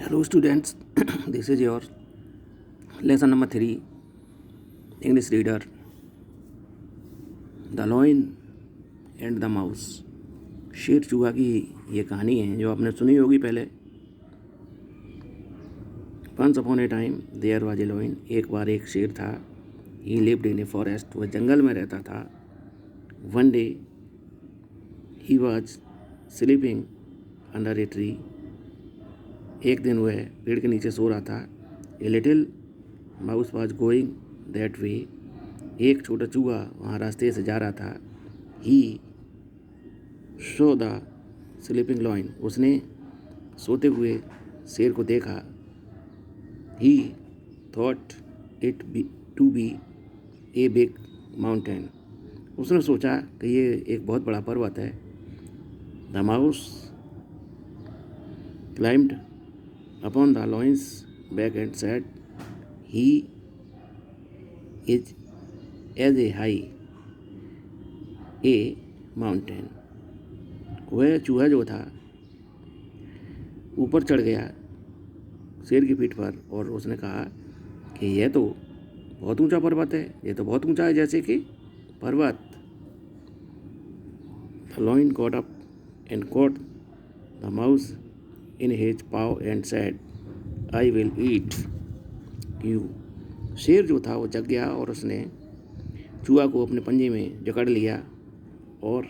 Hello students, this is your lesson number 3, English reader, The Lion and the Mouse। शेर चूहा की ये कहानी है जो आपने सुनी होगी पहले। Once upon a time there was a lion। एक बार एक शेर था। He lived in a forest। वह जंगल में रहता था। One day he was sleeping under a tree। एक दिन वह पेड़ के नीचे सो रहा था। A little mouse was going that way. एक छोटा चूहा वहाँ रास्ते से जा रहा था। He saw the sleeping lion. उसने सोते हुए शेर को देखा। He thought it to be a big mountain. उसने सोचा कि ये एक बहुत बड़ा पर्वत है। The mouse climbed upon the lion's back and said, "He is as a high a mountain." वह चूहा जो था ऊपर चढ़ गया शेर की पीठ पर और उसने कहा कि यह तो बहुत ऊंचा पर्वत है, यह तो बहुत ऊंचा है जैसे कि पर्वत। The lion got up and caught the mouse in his paw and said, I will eat you। शेर जो था वो जग गया और उसने चूहा को अपने पंजे में जकड़ लिया और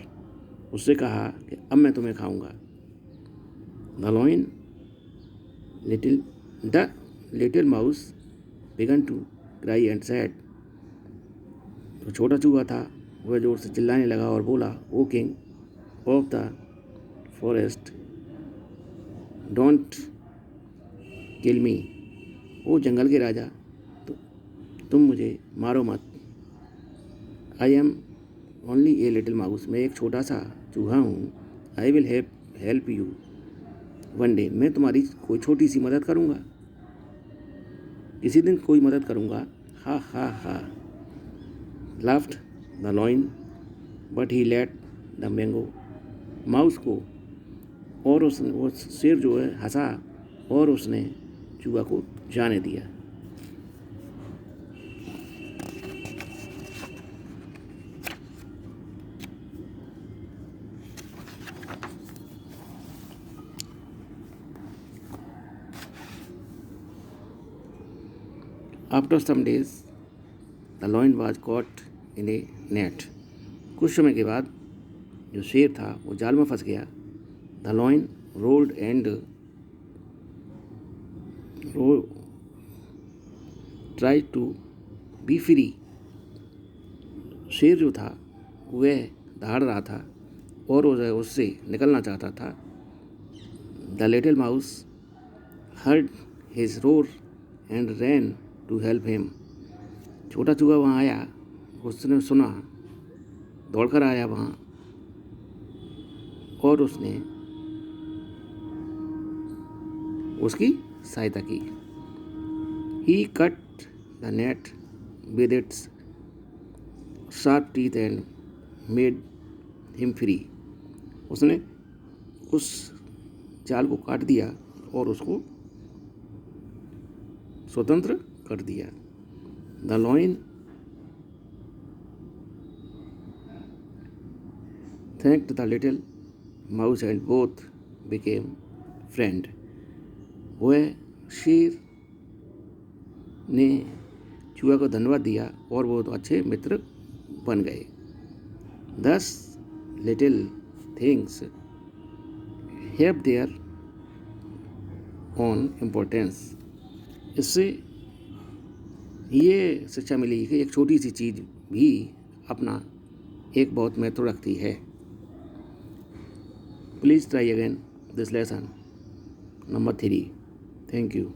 उससे कहा कि अब मैं तुम्हें खाऊंगा। The little mouse began to cry and said। तो छोटा चूहा था वह जोर से चिल्लाने लगा और बोला, o king of the forest don't kill me. ओ जंगल के राजा, तुम मुझे मारो मत। I am only a little mouse. मैं एक छोटा सा चूहा हूँ। I will help you one day. मैं तुम्हारी कोई छोटी सी मदद करूँगा, किसी दिन कोई मदद करूँगा। Ha ha ha laughed the lion but he let the mango. Mouse को और उसने वो शेर जो है हंसा और उसने चूहा को जाने दिया। After some days the lion was caught in a net. कुछ समय के बाद जो शेर था वो जाल में फंस गया। The lion rolled and try to be free. शेर जो था वह दहाड़ रहा था और वह उससे निकलना चाहता था। The little mouse heard his roar and ran to help him. छोटा चूहा वहाँ आया, उसने सुना, दौड़कर आया वहाँ और उसने उसकी सहायता की। He cut the net with its sharp teeth and made him free. उसने उस जाल को काट दिया और उसको स्वतंत्र कर दिया। The lion thanked the little mouse and both became friend. वह शेर ने चूहा को धन्यवाद दिया और वो तो अच्छे मित्र बन गए। दस little things have their own importance. इससे ये शिक्षा मिली कि एक छोटी सी चीज़ भी अपना एक बहुत महत्व रखती है। Please try again this lesson number 3। Thank you.